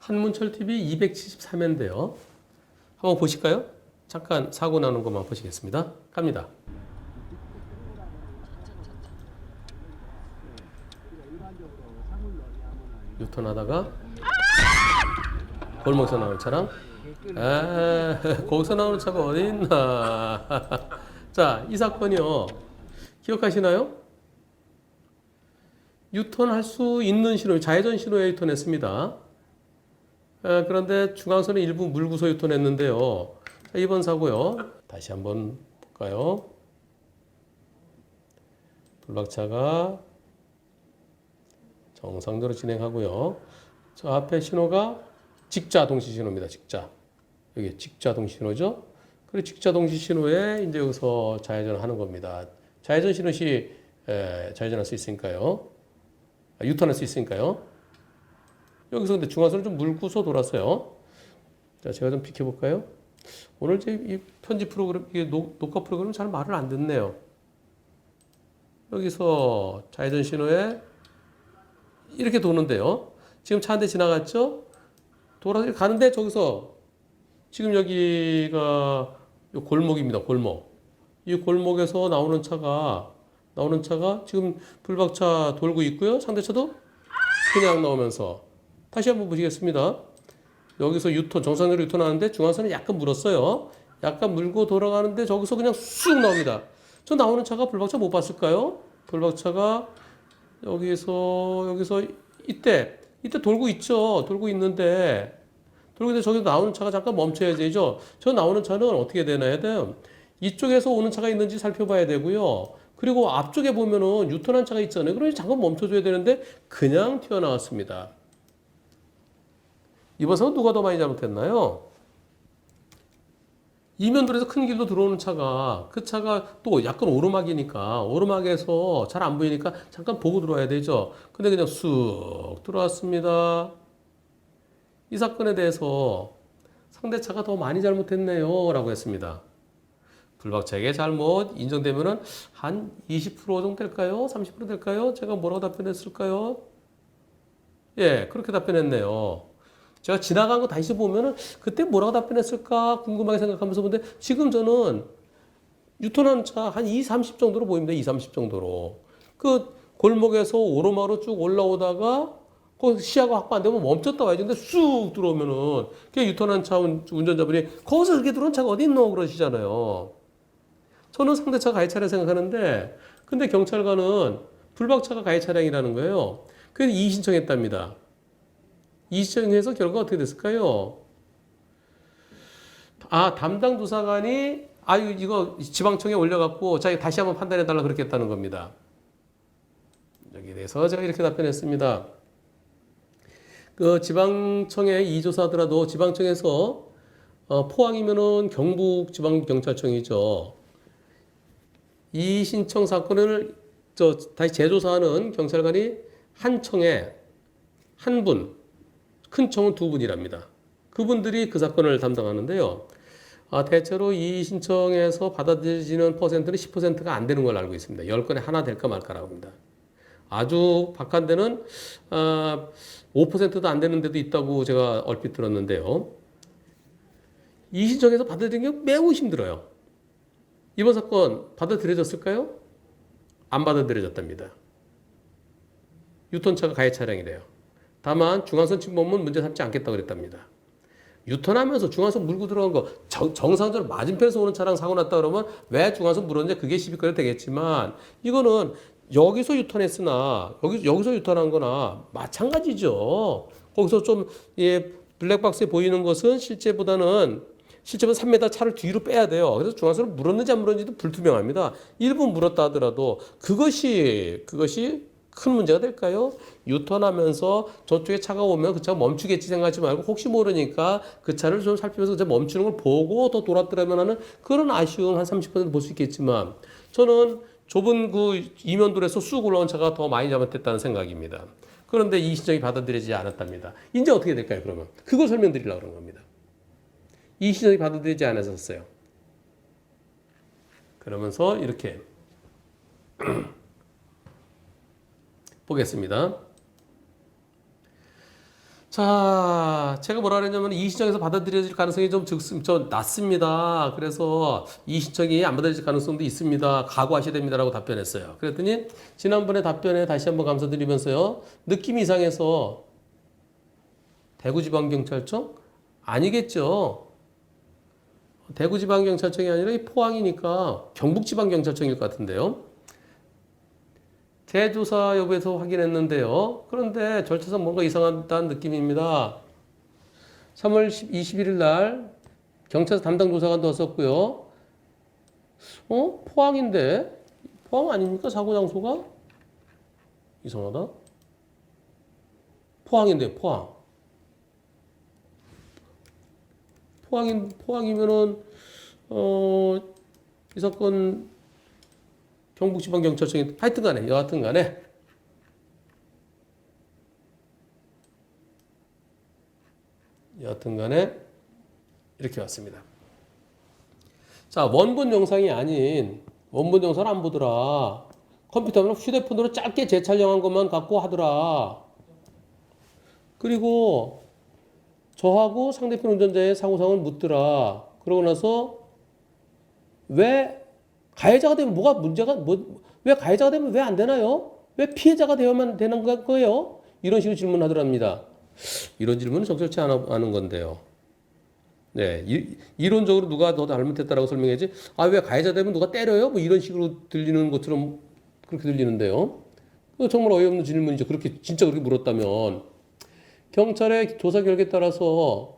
한문철 TV 273회인데요. 한번 보실까요? 잠깐 사고 나는 것만 보시겠습니다. 갑니다. 유턴하다가 골목에서 나오는 차랑 거기서 나오는 차가 어디 있나. 자, 이 사건이요. 기억하시나요? 유턴할 수 있는 신호, 좌회전 신호에 유턴했습니다. 그런데 중앙선은 일부 물고서 유턴했는데요. 자, 이번 사고요. 다시 한번 볼까요? 블락차가 정상적으로 진행하고요. 저 앞에 신호가 직자 동시 신호입니다. 직자. 여기 직자 동시 신호죠. 그리고 직자 동시 신호에 이제 여기서 좌회전을 하는 겁니다. 좌회전 신호 시 좌회전할 수 있으니까요. 유턴할 수 있으니까요. 여기서 근데 중앙선을 좀 물고서 돌았어요. 자, 제가 좀 비켜볼까요? 오늘 이 편집 프로그램, 이게 녹화 프로그램은 잘 말을 안 듣네요. 여기서 좌회전 신호에 이렇게 도는데요. 지금 차 한 대 지나갔죠? 돌아서 가는데 저기서 지금 여기가 골목입니다. 골목. 이 골목에서 나오는 차가 지금 불박차 돌고 있고요. 상대차도 그냥 나오면서 다시 한번 보시겠습니다. 여기서 유턴, 정상적으로 유턴하는데 중앙선을 약간 물었어요. 약간 물고 돌아가는데 저기서 그냥 쑥 나옵니다. 저 나오는 차가 불박차 못 봤을까요? 불박차가 여기서 이때 돌고 있죠. 돌고 있는데 저기 나오는 차가 잠깐 멈춰야 되죠. 저 나오는 차는 어떻게 되나야 돼요? 이쪽에서 오는 차가 있는지 살펴봐야 되고요. 그리고 앞쪽에 보면은 유턴한 차가 있잖아요. 그러니 잠깐 멈춰줘야 되는데 그냥 튀어나왔습니다. 이번 사건 누가 더 많이 잘못했나요? 이면도로에서 큰 길로 들어오는 차가 그 차가 또 약간 오르막이니까 오르막에서 잘 안 보이니까 잠깐 보고 들어와야 되죠. 근데 그냥 쑥 들어왔습니다. 이 사건에 대해서 상대차가 더 많이 잘못했네요 라고 했습니다. 불박차에게 잘못 인정되면은 한 20% 정도 될까요? 30% 될까요? 제가 뭐라고 답변했을까요? 예, 그렇게 답변했네요. 제가 지나간 거 다시 보면은 그때 뭐라고 답변했을까 궁금하게 생각하면서 보는데 지금 저는 유턴한 차 한 2, 30 정도로 보입니다. 2, 30 정도로. 그 골목에서 오르막으로 쭉 올라오다가 그 시야가 확보 안 되면 멈췄다 와야지. 근데 쑥 들어오면은 그 유턴한 차 운전자분이 거기서 그렇게 들어온 차가 어디 있노 그러시잖아요. 저는 상대차 가해 차량 생각하는데 근데 경찰관은 불박차가 가해 차량이라는 거예요. 그래서 이의 신청했답니다. 이의 신청해서 결과가 어떻게 됐을까요? 담당 조사관이 이거 지방청에 올려갖고 자 다시 한번 판단해달라 그렇게 했다는 겁니다. 여기에 대해서 제가 이렇게 답변했습니다. 그 지방청에 이조사하더라도 지방청에서 포항이면은 경북지방경찰청이죠. 이 신청 사건을 다시 재조사하는 경찰관이 한 청에 한 분, 큰 청은 두 분이랍니다. 그분들이 그 사건을 담당하는데요. 대체로 이 신청에서 받아들여지는 퍼센트는 10%가 안 되는 걸로 알고 있습니다. 10건에 하나 될까 말까라고 합니다. 아주 박한 데는 5%도 안 되는 데도 있다고 제가 얼핏 들었는데요. 이 신청에서 받아들이는 게 매우 힘들어요. 이번 사건 받아들여졌을까요? 안 받아들여졌답니다. 유턴차가 가해 차량이래요. 다만 중앙선 침범은 문제 삼지 않겠다고 그랬답니다. 유턴하면서 중앙선 물고 들어간 거 정상적으로 맞은편에서 오는 차량 사고 났다 그러면 왜 중앙선 물었는지 그게 시비거리 되겠지만 이거는 여기서 유턴했으나 여기서 유턴한 거나 마찬가지죠. 거기서 좀 블랙박스에 보이는 것은 실제보다는 3m 차를 뒤로 빼야 돼요. 그래서 중앙선을 물었는지 안 물었는지도 불투명합니다. 일부 물었다 하더라도 그것이 큰 문제가 될까요? 유턴하면서 저쪽에 차가 오면 그 차가 멈추겠지 생각하지 말고 혹시 모르니까 그 차를 좀 살피면서 그 멈추는 걸 보고 더 돌았더라면 하는 그런 아쉬움 한 30% 볼 수 있겠지만 저는 좁은 그 이면도로에서 쑥 올라온 차가 더 많이 잘못됐다는 생각입니다. 그런데 이 신청이 받아들여지지 않았답니다. 이제 어떻게 될까요, 그러면? 그걸 설명드리려고 그런 겁니다. 이 신청이 받아들여지지 않았었어요. 그러면서 이렇게 보겠습니다. 자, 제가 뭐라 그랬냐면 이 신청에서 받아들여질 가능성이 좀 낮습니다. 그래서 이 신청이 안 받아들여질 가능성도 있습니다. 각오하셔야 됩니다라고 답변했어요. 그랬더니 지난번에 답변에 다시 한번 감사드리면서요. 느낌이 이상해서 대구지방경찰청? 아니겠죠. 대구지방경찰청이 아니라 이 포항이니까 경북지방경찰청일 것 같은데요. 재조사 여부에서 확인했는데요. 그런데 절차상 뭔가 이상하다는 느낌입니다. 3월 21일 날 경찰서 담당 조사관도 왔었고요. 포항인데? 포항 아닙니까? 사고 장소가? 이상하다. 포항인데, 포항. 포항이면은, 이 사건 경북지방경찰청이 하여튼 간에, 여하튼 간에, 이렇게 왔습니다. 자, 원본 영상이 아닌, 원본 영상 안 보더라. 컴퓨터면 휴대폰으로 짧게 재촬영한 것만 갖고 하더라. 그리고 저하고 상대편 운전자의 사고상을 묻더라. 그러고 나서 왜 가해자가 되면 뭐가 문제가 왜 가해자가 되면 왜 안 되나요? 왜 피해자가 되어야만 되는 거예요? 이런 식으로 질문하더랍니다. 이런 질문은 적절치 않은 건데요. 네, 이론적으로 누가 더 잘못했다라고 설명해야지. 아, 왜 가해자 되면 누가 때려요? 뭐 이런 식으로 들리는 것처럼 그렇게 들리는데요. 정말 어이없는 질문이죠. 그렇게 진짜 그렇게 물었다면 경찰의 조사 결과에 따라서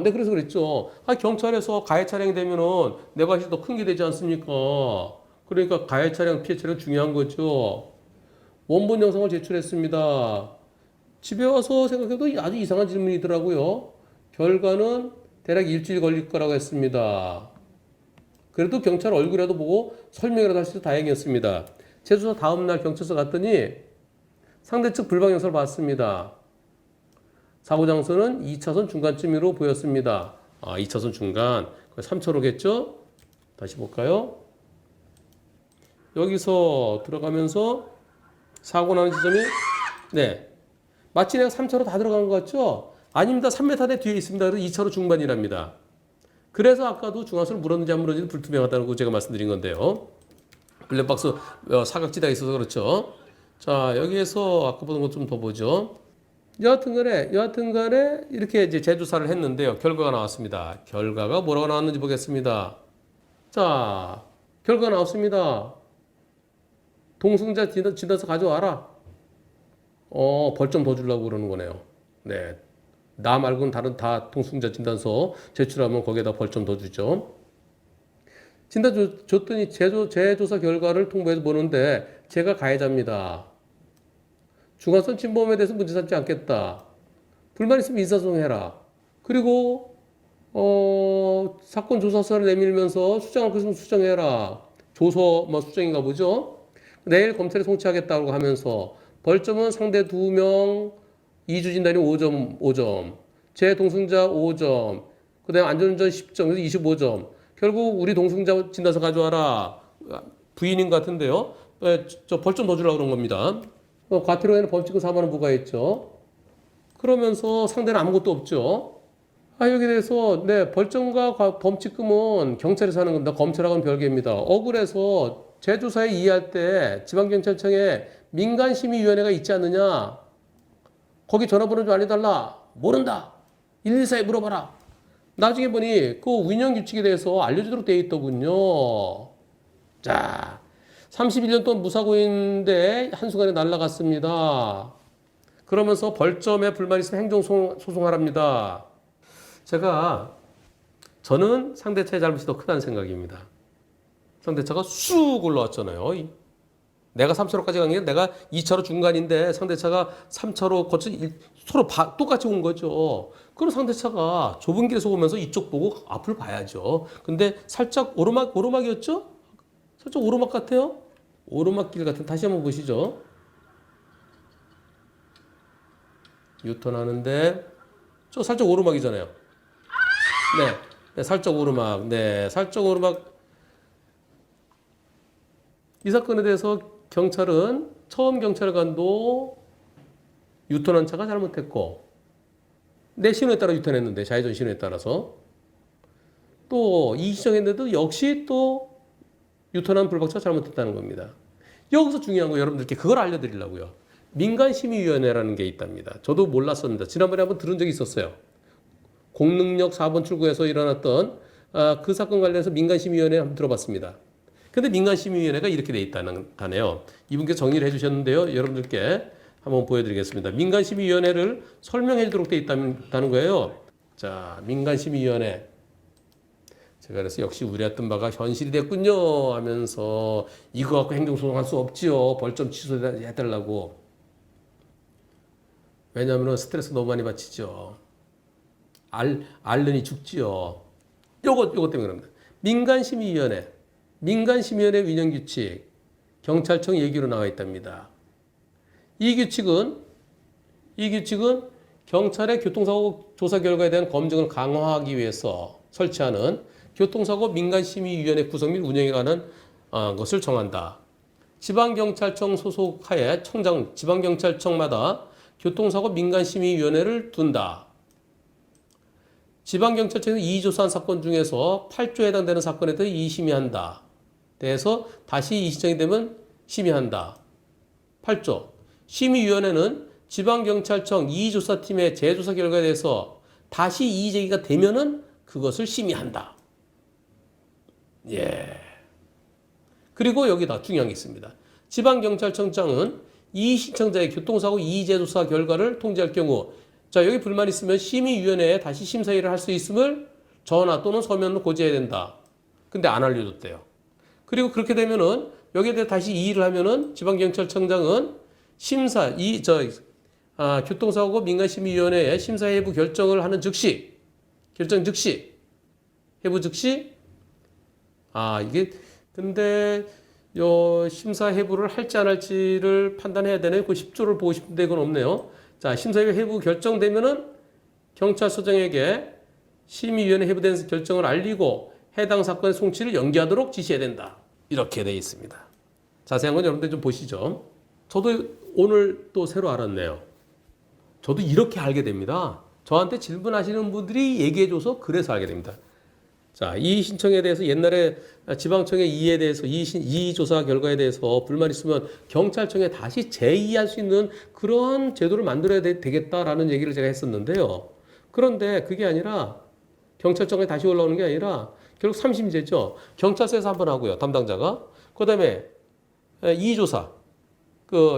네, 그래서 그랬죠. 아, 경찰에서 가해 차량이 되면은 내 과실이 더 큰 게 되지 않습니까? 그러니까 가해 차량, 피해 차량 중요한 거죠. 원본 영상을 제출했습니다. 집에 와서 생각해도 아주 이상한 질문이더라고요. 결과는 대략 일주일 걸릴 거라고 했습니다. 그래도 경찰 얼굴이라도 보고 설명이라도 할 수 있어서 다행이었습니다. 재조사 다음날 경찰서 갔더니 상대 측 불방 영상을 봤습니다. 사고 장소는 2차선 중간쯤으로 보였습니다. 2차선 중간. 3차로겠죠? 다시 볼까요? 여기서 들어가면서 사고 나는 지점이 네. 마치 내가 3차로 다 들어간 것 같죠? 아닙니다. 3m 내 뒤에 있습니다. 그래서 2차로 중반이랍니다. 그래서 아까도 중앙선을 물었는지 안 물었는지 불투명하다는 거 제가 말씀드린 건데요. 블랙박스 사각지대가 있어서 그렇죠. 자, 여기에서 아까 보던 것 좀 더 보죠. 여하튼 간에 이렇게 이제 재조사를 했는데요. 결과가 나왔습니다. 결과가 뭐라고 나왔는지 보겠습니다. 자, 결과가 나왔습니다. 동승자 진단서 가져와라. 벌점 더 주려고 그러는 거네요. 네. 나 말고는 다른 다 동승자 진단서 제출하면 거기에다 벌점 더 주죠. 진단 줬더니 재조사 결과를 통보해서 보는데 제가 가해자입니다. 중앙선 침범에 대해서 문제 삼지 않겠다. 불만 있으면 인사소송해라. 그리고 사건 조사서를 내밀면서 수정할 거 있으면 수정해라. 조서 수정인가 보죠. 내일 검찰에 송치하겠다고 하면서 벌점은 상대 2명 2주 진단이 5점, 5점. 제 동승자 5점. 그다음에 안전운전 10점, 그래서 25점. 결국 우리 동승자 진단서 가져와라. 부인인 것 같은데요. 저 벌점 더 주려고 그런 겁니다. 과태료에는 범칙금 4만 원 부과했죠. 그러면서 상대는 아무것도 없죠. 여기 대해서 네, 벌점과 범칙금은 경찰에서 하는 겁니다. 검찰하고는 별개입니다. 억울해서 재조사에 이의할 때 지방경찰청에 민간심의위원회가 있지 않느냐. 거기 전화번호 좀 알려달라. 모른다. 114에 물어봐라. 나중에 보니 그 운영규칙에 대해서 알려주도록 되어 있더군요. 자, 31년 동안 무사고인데 한순간에 날아갔습니다. 그러면서 벌점에 불만 있으면 행정소송하랍니다. 저는 상대차의 잘못이 더 크다는 생각입니다. 상대차가 쑥 올라왔잖아요. 내가 3차로까지 간 게 내가 2차로 중간인데 상대차가 3차로 거쳐 서로 똑같이 온 거죠. 그럼 상대차가 좁은 길에서 오면서 이쪽 보고 앞을 봐야죠. 근데 살짝 오르막이었죠? 살짝 오르막 같아요? 오르막길 같은 다시 한번 보시죠. 유턴 하는데 저 살짝 오르막이잖아요. 네, 살짝 오르막. 네, 살짝 오르막. 이 사건에 대해서 경찰은 처음 경찰관도 유턴한 차가 잘못했고 내 신호에 따라 유턴했는데 좌회전 신호에 따라서 또 이시정했는데도 역시 또 유턴한 불박차가 잘못했다는 겁니다. 여기서 중요한 거 여러분들께 그걸 알려드리려고요. 민간심의위원회라는 게 있답니다. 저도 몰랐었는데 지난번에 한번 들은 적이 있었어요. 공릉역 4번 출구에서 일어났던 그 사건 관련해서 민간심의위원회 한번 들어봤습니다. 근데 민간심의위원회가 이렇게 돼 있다네요. 이분께 정리를 해주셨는데요. 여러분들께 한번 보여드리겠습니다. 민간심의위원회를 설명해 주도록 돼 있다는 거예요. 자, 민간심의위원회. 제가 그래서 역시 우려했던 바가 현실이 됐군요 하면서 이거 갖고 행정소송할 수 없지요. 벌점 취소해달라고. 왜냐하면 스트레스 너무 많이 받치죠. 앓느니 죽지요. 요것 때문에 그럽니다. 민간심의위원회. 민간심의위원회 운영규칙. 경찰청 얘기로 나와 있답니다. 이 규칙은 경찰의 교통사고 조사 결과에 대한 검증을 강화하기 위해서 설치하는 교통사고 민간심의위원회 구성 및 운영에 관한 것을 정한다. 지방경찰청 소속하에 지방경찰청마다 교통사고 민간심의위원회를 둔다. 지방경찰청에서 이의조사한 사건 중에서 8조에 해당되는 사건에 대해 이의심의한다. 대해서 다시 이의신청이 되면 심의한다. 8조. 심의위원회는 지방경찰청 이의조사팀의 재조사 결과에 대해서 다시 이의제기가 되면은 그것을 심의한다. 예. 그리고 여기다 중요한 게 있습니다. 지방경찰청장은 이의신청자의 교통사고 이의재조사 결과를 통지할 경우 자, 여기 불만 있으면 심의위원회에 다시 심사일을 할 수 있음을 전화 또는 서면으로 고지해야 된다. 근데 안 알려줬대요. 그리고 그렇게 되면은 여기에 대해 다시 이의를 하면은 지방경찰청장은 교통사고 민간심의위원회에 심사 해부 결정을 하는 해부 즉시 근데 심사 해부를 할지 안 할지를 판단해야 되네요. 그 10조를 보고 싶은데 그건 없네요. 자, 심사 해부 결정되면은 경찰서장에게 심의위원회 해부된 결정을 알리고 해당 사건의 송치를 연기하도록 지시해야 된다. 이렇게 되어 있습니다. 자세한 건 여러분들 좀 보시죠. 저도 오늘 또 새로 알았네요. 저도 이렇게 알게 됩니다. 저한테 질문하시는 분들이 얘기해줘서 그래서 알게 됩니다. 자, 이의 신청에 대해서 옛날에 지방청의 이의에 대해서 이의 조사 결과에 대해서 불만 있으면 경찰청에 다시 재이의할 수 있는 그런 제도를 만들어야 되겠다라는 얘기를 제가 했었는데요. 그런데 그게 아니라 경찰청에 다시 올라오는 게 아니라 결국 3심제죠. 경찰서에서 한번 하고요. 담당자가. 그다음에 이의 조사.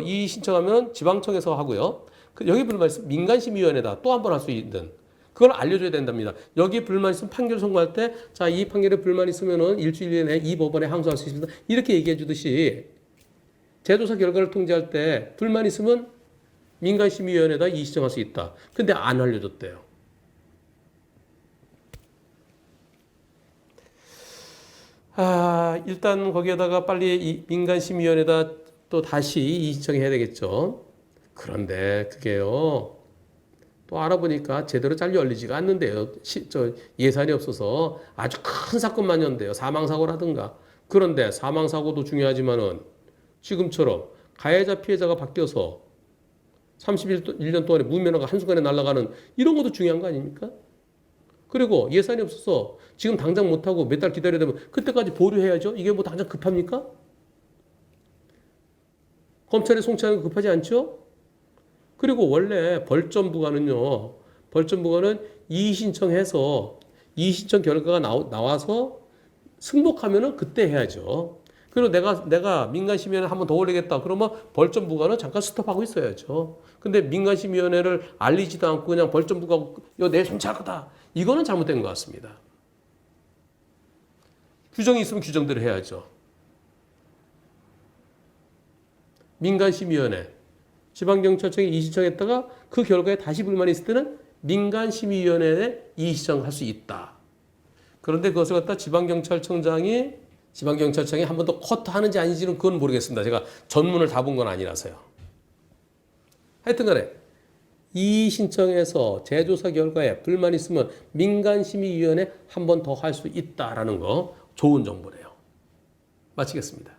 이의 신청하면 지방청에서 하고요. 여기 불만 있으면 민간심의위원회다. 또 한 번 할 수 있는. 그걸 알려줘야 된답니다. 여기 불만 있으면 판결 선고할 때, 자, 이 판결에 불만 있으면은 일주일 내에 이 법원에 항소할 수 있습니다. 이렇게 얘기해 주듯이, 재조사 결과를 통지할 때 불만 있으면 민간심의위원회에다 이의 신청할 수 있다. 근데 안 알려줬대요. 일단 거기에다가 빨리 이 민간심의위원회에다 또 다시 이의 신청해야 되겠죠. 그런데 그게요. 또 알아보니까 제대로 잘 열리지가 않는데요. 예산이 없어서 아주 큰 사건만이었는데요. 사망사고라든가. 그런데 사망사고도 중요하지만은 지금처럼 가해자 피해자가 바뀌어서 31년 동안에 무면허가 한순간에 날아가는 이런 것도 중요한 거 아닙니까? 그리고 예산이 없어서 지금 당장 못하고 몇 달 기다려야 되면 그때까지 보류해야죠. 이게 뭐 당장 급합니까? 검찰에 송치하는 거 급하지 않죠? 그리고 원래 벌점부가는 이의 신청해서 이의 신청 결과가 나와서 승복하면은 그때 해야죠. 그리고 내가 민간심의위원회 한 번 더 올리겠다. 그러면 벌점부가는 잠깐 스톱하고 있어야죠. 근데 민간심의위원회를 알리지도 않고 그냥 벌점부가 이거 내 송치할 거다. 이거는 잘못된 것 같습니다. 규정이 있으면 규정대로 해야죠. 민간심의위원회. 지방경찰청에 이의 신청했다가 그 결과에 다시 불만이 있을 때는 민간심의위원회에 이의 신청할 수 있다. 그런데 그것을 갖다 지방경찰청에 한 번 더 커트하는지 아닌지는 그건 모르겠습니다. 제가 전문을 다 본 건 아니라서요. 하여튼 간에 이의 신청해서 재조사 결과에 불만이 있으면 민간심의위원회 한 번 더 할 수 있다라는 거 좋은 정보네요. 마치겠습니다.